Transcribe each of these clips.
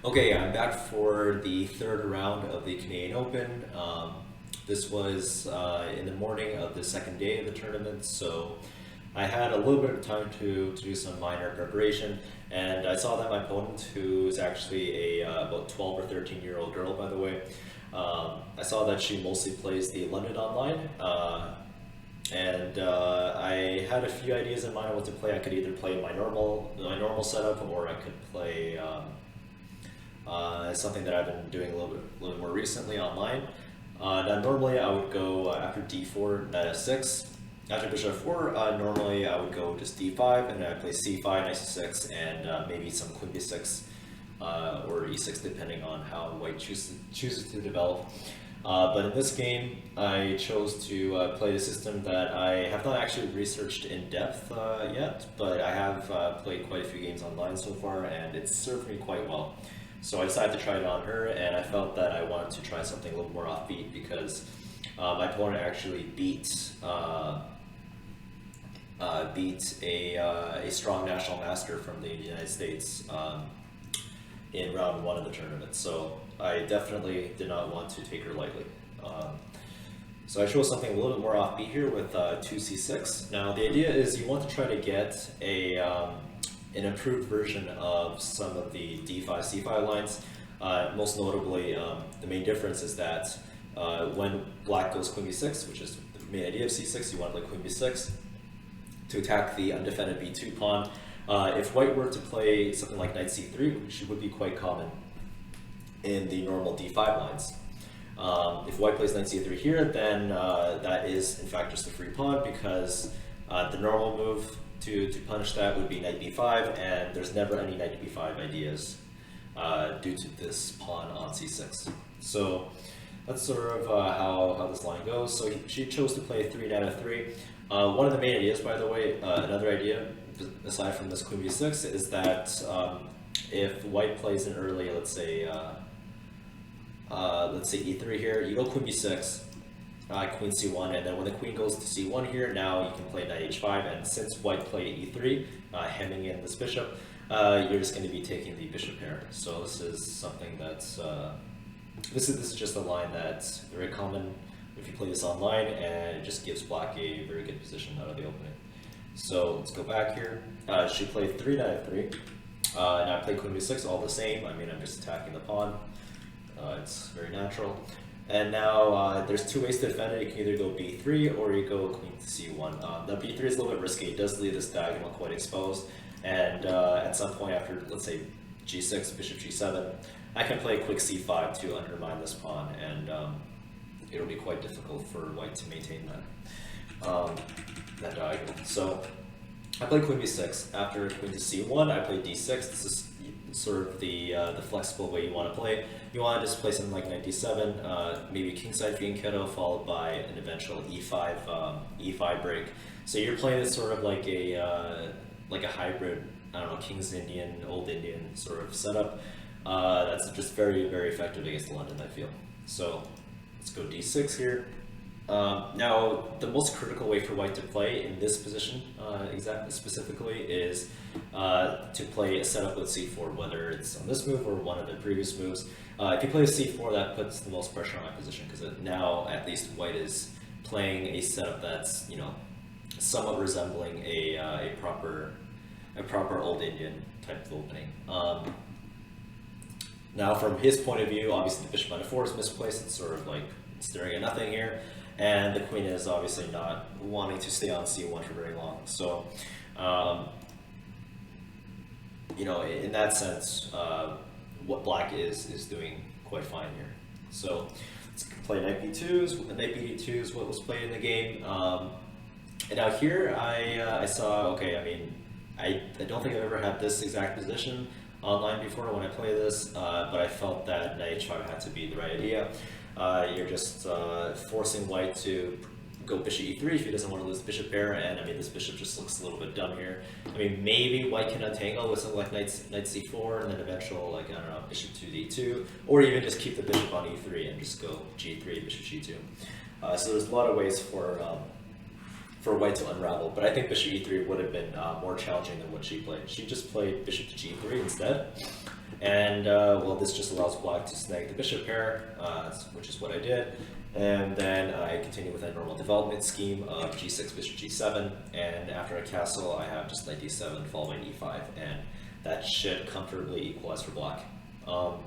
Okay, I'm back for the third round of the Canadian Open. This was in the morning of the second day of the tournament, so I had a little bit of time to do some minor preparation, and I saw that my opponent, who is actually about 12 or 13-year-old girl, by the way, I saw that she mostly plays the London Online, and I had a few ideas in mind on what to play. I could either play my normal setup, or I could play something that I've been doing a little more recently online. Now normally I would go after d4, knight f6. After bishop f4, normally I would go just d5, and then I play c5, knight c6, and maybe some queen b6 or e6, depending on how white chooses to develop. But in this game, I chose to play the system that I have not actually researched in depth yet, but I have played quite a few games online so far, and it's served me quite well. So I decided to try it on her, and I felt that I wanted to try something a little more offbeat because my opponent actually beat a strong national master from the United States in round one of the tournament. So I definitely did not want to take her lightly. So I chose something a little bit more offbeat here with 2c6. Now the idea is you want to try to get an improved version of some of the d5, c5 lines. Most notably, the main difference is that when black goes queen b6, which is the main idea of c6, you want to play queen b6 to attack the undefended b2 pawn. If white were to play something like knight c3, which would be quite common in the normal d5 lines, if white plays knight c3 here, then that is in fact just a free pawn, because the normal move to punish that would be knight b5, and there's never any knight b5 ideas due to this pawn on c6. So that's sort of how this line goes. So she chose to play 3 knight f3. One of the main ideas, by the way, another idea aside from this queen b6, is that if white plays an early, let's say e3 here, you go queen b6, queen c1, and then when the queen goes to c1 here, now you can play knight h5, and since white played e3, hemming in this bishop, you're just going to be taking the bishop pair. So this is something that's this is just a line that's very common if you play this online, and it just gives black a very good position out of the opening. So let's go back here. She played 3 knight f3, and I played queen b6, all the same. I mean, I'm just attacking the pawn. It's very natural. And now there's two ways to defend it. You can either go b3 or you go queen to c1. Now b3 is a little bit risky. It does leave this diagonal quite exposed. And at some point after, let's say, g6, bishop g7, I can play quick c5 to undermine this pawn, and it'll be quite difficult for white to maintain that diagonal. So I played queen b6. After queen to c1, I played d6. This is sort of the flexible way you want to play. You want to just play something like knight d7, maybe kingside fianchetto, followed by an eventual e5 break. So you're playing this sort of like a hybrid, I don't know, King's Indian, Old Indian sort of setup. That's just very, very effective against London, I feel. So let's go d6 here. Now, the most critical way for white to play in this position, specifically, is to play a setup with c4, whether it's on this move or one of the previous moves. If you play a c4, that puts the most pressure on my position, because now at least white is playing a setup that's, you know, somewhat resembling a proper Old Indian type of opening. Now, from his point of view, obviously the bishop on f4 is misplaced. It's sort of like staring at nothing here, and the queen is obviously not wanting to stay on c1 for very long. So, you know, in that sense, what black is doing quite fine here. So let's play knight b2. Knight b2 is what was played in the game. And now here I saw, okay, I mean, I don't think I've ever had this exact position online before when I play this, but I felt that knight h5 had to be the right idea. You're just forcing white to go bishop e3 if he doesn't want to lose the bishop pair, and I mean, this bishop just looks a little bit dumb here. I mean, maybe white can untangle with something like knight c4 and then eventual, like, I don't know, bishop to d2, or even just keep the bishop on e3 and just go g3, bishop g2. So there's a lot of ways for white to unravel, but I think bishop e3 would have been more challenging than what she played. She just played bishop to g3 instead. And well, this just allows black to snag the bishop pair, which is what I did. And then I continue with a normal development scheme of g6, bishop g7, and after a castle, I have just knight d7 followed by e5, and that should comfortably equalize for black. But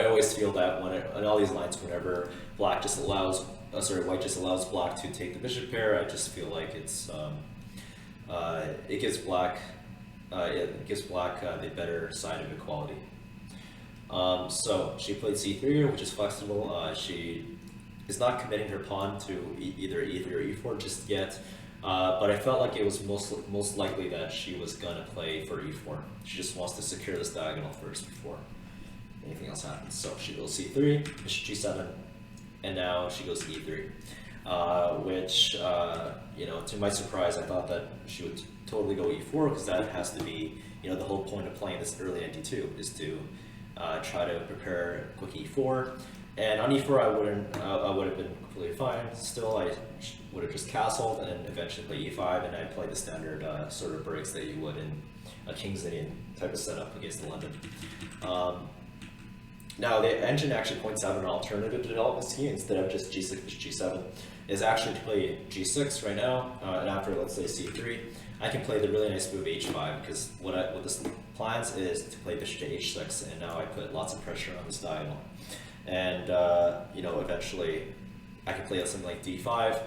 I always feel that on all these lines, whenever white just allows black to take the bishop pair, I just feel like it gives black the better side of equality. So she played c3, which is flexible. She is not committing her pawn to either e3 or e4 just yet, but I felt like it was most likely that she was gonna play for e4. She just wants to secure this diagonal first before anything else happens. So she goes c3, bishop g7, and now she goes e3, which to my surprise, I thought that she would totally go e4 because that has to be the whole point of playing this early knight d2 is to try to prepare quick e4, and on e4 I would have been completely fine. Still, I would have just castled and eventually play e5, and I played the standard sort of breaks that you would in a King's Indian type of setup against the London. Now the engine actually points out an alternative development scheme instead of just g6, g7, is actually to play g6 right now, and after let's say c3, I can play the really nice move h5 because what this plans is to play bishop to h6, and now I put lots of pressure on this diagonal, and eventually I can play something like d5,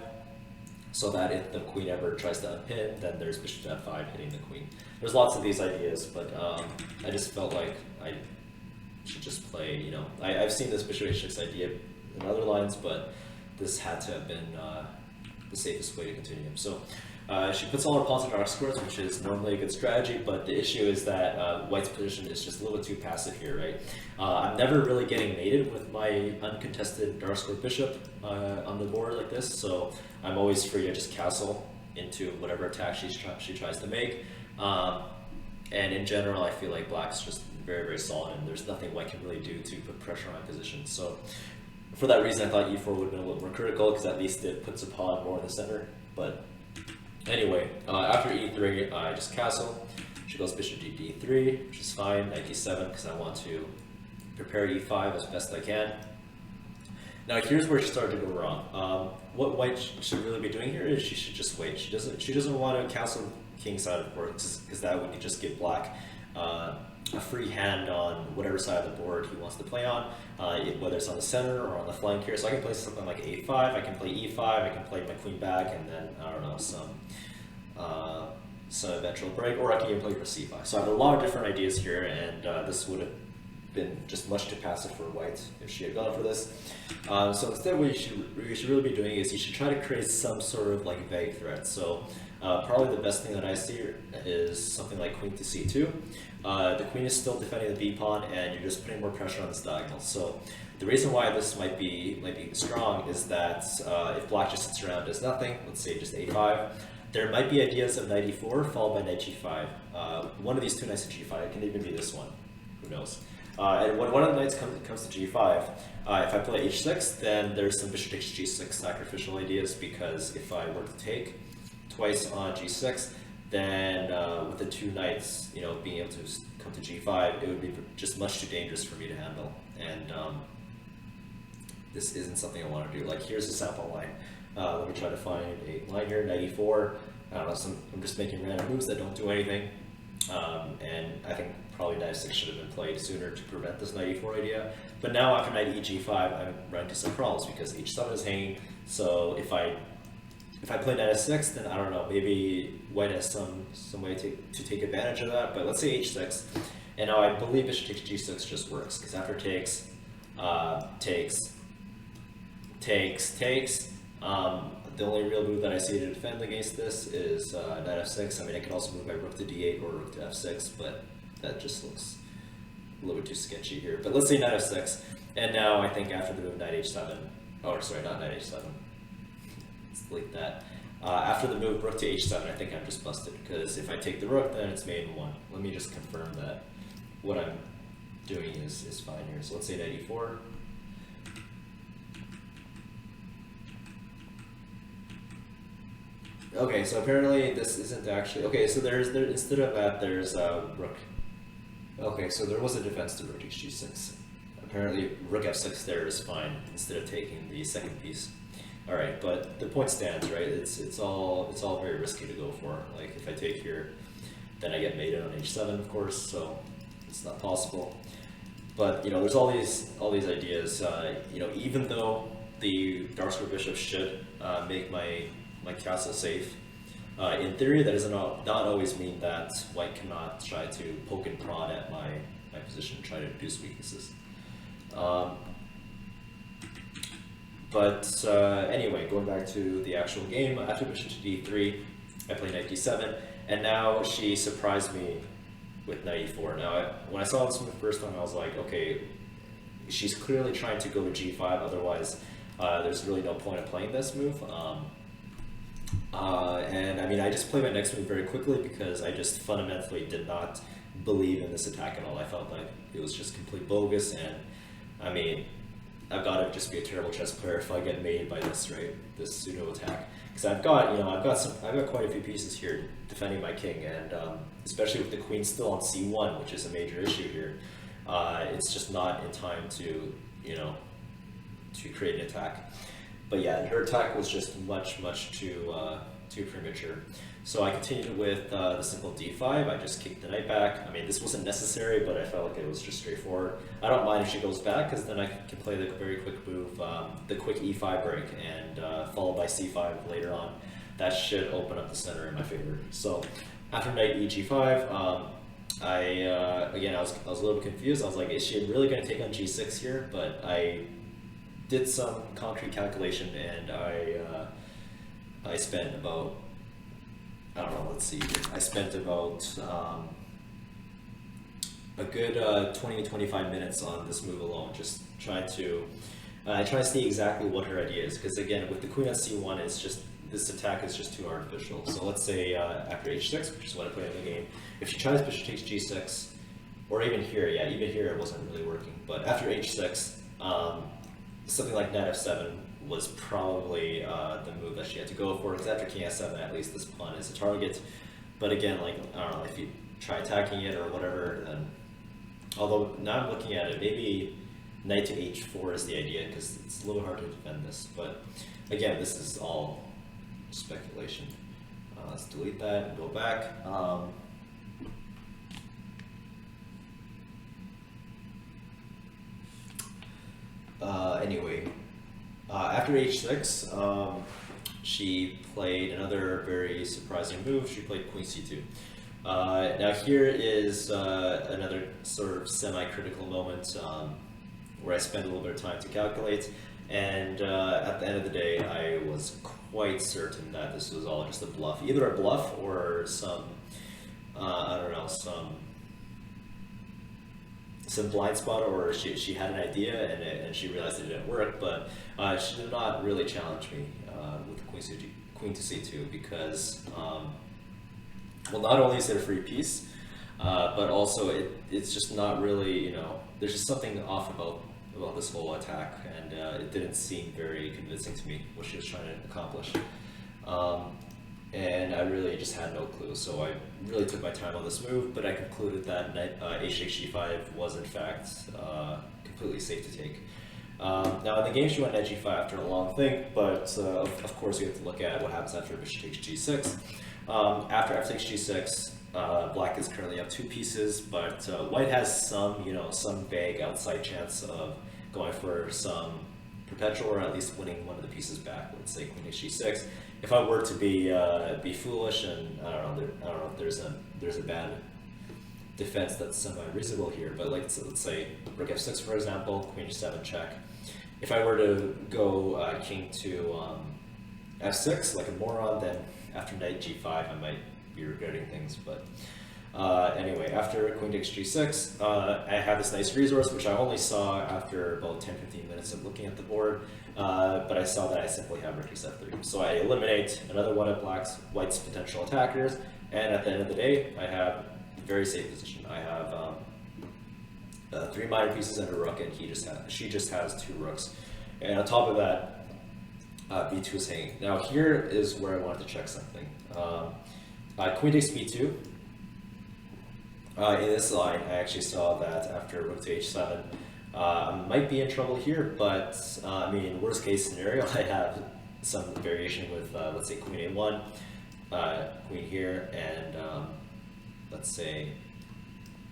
so that if the queen ever tries to unpin, then there's bishop to f5 hitting the queen. There's lots of these ideas, but I just felt like I should just play, I've seen this bishop h6 idea in other lines, but this had to have been the safest way to continue. So she puts all her pawns in dark squares, which is normally a good strategy, but the issue is that white's position is just a little bit too passive here, right? I'm never really getting mated with my uncontested dark square bishop on the board like this, so I'm always free to just castle into whatever attack she tries to make. And in general, I feel like black's just very, very solid, and there's nothing white can really do to put pressure on my position. So for that reason, I thought e4 would have been a little more critical, because at least it puts a pawn more in the center. But anyway, after e3, I just castle. She goes bishop to d3, which is fine, knight d7, because I want to prepare e5 as best I can. Now here's where she started to go wrong. What white should really be doing here is she should just wait. She doesn't want to castle king side, of course, because that would just give black a free hand on whatever side of the board he wants to play on, whether it's on the center or on the flank here. So I can play something like a5, I can play e5, I can play my queen back, and then, I don't know, some eventual break, or I can even play for c5. So I have a lot of different ideas here, and this would have been just much too passive for white if she had gone for this. So instead what you should really be doing is you should try to create some sort of like vague threat. So probably the best thing that I see is something like queen to c2. The queen is still defending the b pawn, and you're just putting more pressure on this diagonal. So the reason why this might be strong is that if black just sits around and does nothing, let's say just a5, there might be ideas of knight e4 followed by knight g5. One of these two knights to g5, it can even be this one, who knows. And when one of the knights comes to g5, if I play h6, then there's some bishop takes g6 sacrificial ideas, because if I were to take twice on g6, then with the two knights, being able to come to g5, it would be just much too dangerous for me to handle. And this isn't something I want to do. Like, here's a sample line. Let me try to find a line here, knight e4. I don't know, I'm just making random moves that don't do anything. And I think probably knight f6 should have been played sooner to prevent this knight e4 idea. But now after knight eg5, I'm running into some problems because h7 is hanging. So if I play knight f6, then I don't know, maybe white has some way to take advantage of that. But let's say h6, and now I believe bishop takes g6 just works, because after takes, takes. The only real move that I see to defend against this is knight f6. I mean, I could also move my rook to d8 or rook to f6, but that just looks a little bit too sketchy here. But let's say knight f6, and now I think after the move knight h7, oh sorry, not knight h7, let's delete that. After the move rook to h7, I think I'm just busted, because if I take the rook, then it's mate in 1. Let me just confirm that what I'm doing is fine here. So let's say knight e4. Okay, so apparently this isn't actually, okay, so there's instead of that, there's rook Okay, so there was a defense to rook h6. Apparently, rook f6 there is fine instead of taking the second piece. All right, but the point stands, right? It's all very risky to go for. Like if I take here, then I get mated on h7, of course, so it's not possible. But you know, there's all these ideas. You know, even though the dark square bishop should make my castle safe, in theory, that does not always mean that white cannot try to poke and prod at my position, try to reduce weaknesses. But anyway, going back to the actual game, after bishop to d3, I play knight d7, and now she surprised me with knight e4. Now, when I saw this move the first time, I was like, okay, she's clearly trying to go to g5, otherwise there's really no point in playing this move. And I mean, I just played my next move very quickly because I just fundamentally did not believe in this attack at all. I felt like it was just complete bogus, and I mean, I've got to just be a terrible chess player if I get made by this, right? This pseudo attack, because I've got quite a few pieces here defending my king, and especially with the queen still on c1, which is a major issue here. It's just not in time to to create an attack. But yeah, her attack was just much too premature. So I continued with the simple d5. I just kicked the knight back. I mean, this wasn't necessary, but I felt like it was just straightforward. I don't mind if she goes back, because then I can play the very quick move, the quick e5 break, and followed by c5 later on. That should open up the center in my favor. So after knight eg5, again, I was a little bit confused. I was like, is she really going to take on g6 here? But I did some concrete calculation, and I spent about, I don't know, let's see, I spent about a good 20 to 25 minutes on this move alone, just trying to see exactly what her idea is, because again, with the queen on c1, it's just, this attack is just too artificial. So let's say after h6, which is what I played in the game, if she tries bishop takes g6, or even here, yeah, even here it wasn't really working, but after h6, something like knight f7 was probably the move that she had to go for, because after king f7, at least this pawn is a target. But again, like, I don't know, if you try attacking it or whatever, then, although now I'm looking at it, maybe knight to h4 is the idea, because it's a little hard to defend this. But again, this is all speculation. Let's delete that and go back. Anyway, after h6, she played another very surprising move. She played queen c2. Now here is another sort of semi-critical moment where I spent a little bit of time to calculate, and at the end of the day, I was quite certain that this was all just a bluff, either a bluff or some, I don't know, some blind spot, or she had an idea and she realized it didn't work. But she did not really challenge me with the queen to c2, because well, not only is it a free piece, but also it's just not really, there's just something off about this whole attack, and it didn't seem very convincing to me what she was trying to accomplish. And I really just had no clue, so I really took my time on this move, but I concluded that knight h6 g5 was in fact completely safe to take. Now in the game she went knight g5 after a long think, but of course you have to look at what happens after bishop takes g6. After f takes g6, black is currently up 2 pieces, but white has some, some vague outside chance of going for some perpetual, or at least winning one of the pieces back. Let's say queen takes g6. If I were to be foolish, and I don't know if there's a bad defense that's semi-reasonable here, but like, so let's say rook f6 for example, queen h7 check. If I were to go king to f6 like a moron, then after knight g5 I might be regretting things. But anyway, after queen takes g6, I have this nice resource, which I only saw after about 10-15 minutes of looking at the board, but I saw that I simply have rook f3. So I eliminate another one of white's potential attackers, and at the end of the day, I have a very safe position. I have 3 minor pieces and a rook, and she just has 2 rooks. And on top of that, b2 is hanging. Now here is where I wanted to check something. Queen takes b2. In this line, I actually saw that after rook to h7, I might be in trouble here, but I mean, worst case scenario, I have some variation with, let's say, queen a1, queen here, and let's say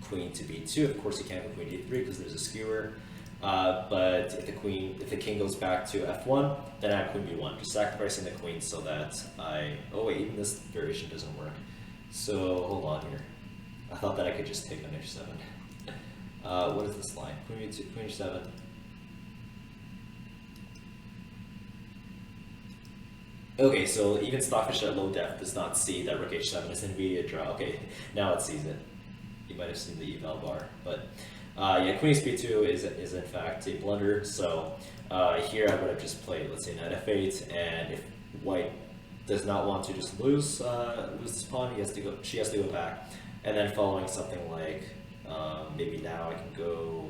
queen to b2. Of course, you can't go queen d3 because there's a skewer. But if the king goes back to f1, then I have queen b1, just sacrificing the queen so that oh wait, even this variation doesn't work. So hold on here. I thought that I could just take on h7. What is this line? Queen b2, queen h7. Okay, so even Stockfish at low def does not see that rook h7 is an immediate draw. Okay, now it sees it. You might have seen the eval bar, but yeah, queen b2 is in fact a blunder. So here I would have just played, let's say, knight f8, and if white does not want to just lose this pawn, she has to go back, and then following something like maybe now I can go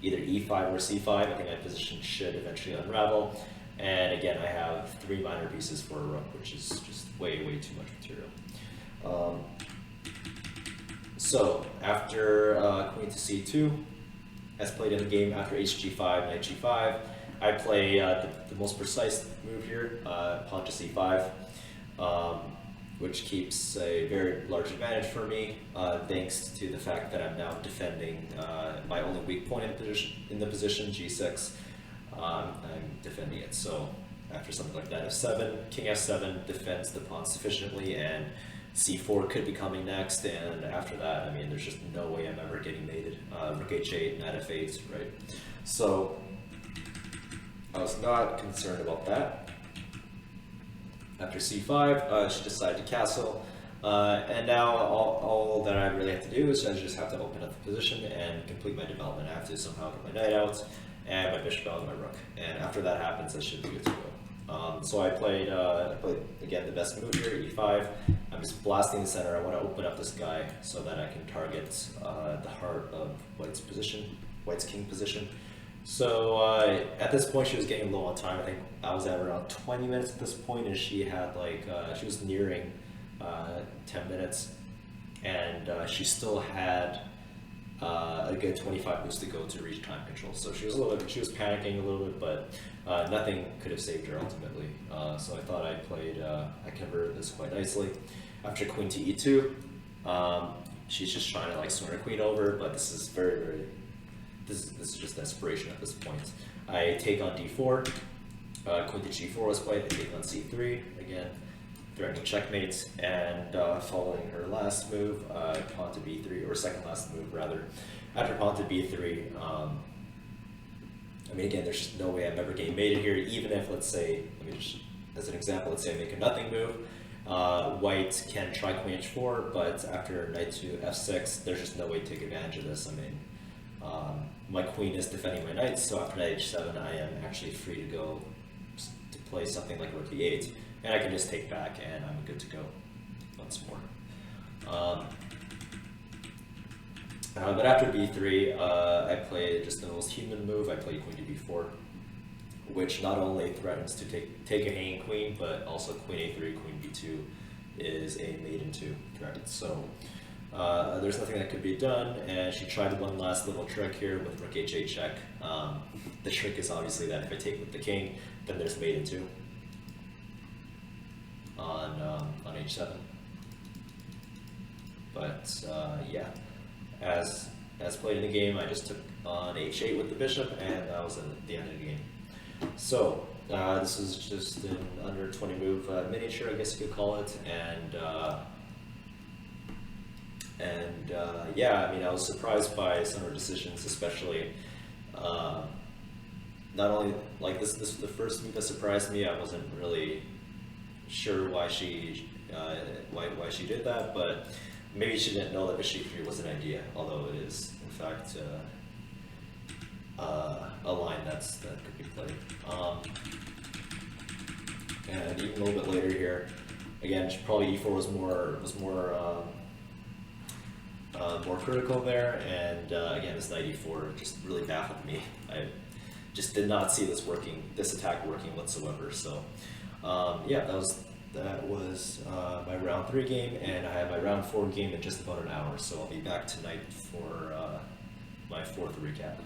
either e5 or c5. I think my position should eventually unravel. And again, I have 3 minor pieces for a rook, which is just way too much material. So after queen to c2, as played in the game, after hg5, knight g5, I play the most precise move here, pawn to c5, which keeps a very large advantage for me, thanks to the fact that I'm now defending my only weak point in the position, g6. I'm defending it. So after something like that, f7, king f7 defends the pawn sufficiently, and c4 could be coming next, and after that, I mean, there's just no way I'm ever getting mated. Rook h8, knight f8, right? So I was not concerned about that. After c5, she decided to castle, and now all that I really have to do is I just have to open up the position and complete my development. I have to somehow get my knight out, and my bishop out and my rook. And after that happens, I should be good to go. So I played again the best move here, e5. I'm just blasting the center. I want to open up this guy so that I can target the heart of White's king position. So at this point, she was getting low on time. I think I was at around 20 minutes at this point, and she had she was nearing 10 minutes, and she still had a good 25 moves to go to reach time control. So she was panicking a little bit, but nothing could have saved her ultimately. So I thought I converted this quite nicely. After queen to e2, she's just trying to swing her queen over, but this is this is just desperation at this point. I take on d4, queen to g4 was played, I take on c3, again, threatening checkmate, and following her last move, pawn to b3, or second last move rather. After pawn to b3, I mean, again, there's just no way I'm ever getting mated here, even if, let's say, just as an example, let's say I make a nothing move, white can try queen h4, but after knight to f6, there's just no way to take advantage of this. I mean, my queen is defending my knight, so after knight h7, I am actually free to go to play something like rook e8, and I can just take back, and I'm good to go once more. But after b3, I played just the most human move. I played queen to b4, which not only threatens to take a hanging queen, but also queen a3, queen b2 is a mate into threat. So there's nothing that could be done, and she tried one last little trick here with rook h8 check. The trick is obviously that if I take with the king, then there's mate into on h7. But yeah, as played in the game, I just took on h8 with the bishop, and that was the end of the game. So this is just an under 20 move miniature, I guess you could call it, and yeah, I mean, I was surprised by some of her decisions, especially not only this was the first move that surprised me. I wasn't really sure why she did that, but maybe she didn't know that bishop 3 was an idea, although it is in fact a line that could be played. And even a little bit later here, again, probably e4 was more critical there, and again, this knight e4 just really baffled me. I just did not see this attack working whatsoever. So yeah, that was That was my round 3 game, and I have my round 4 game in just about an hour, so I'll be back tonight for my 4th recap.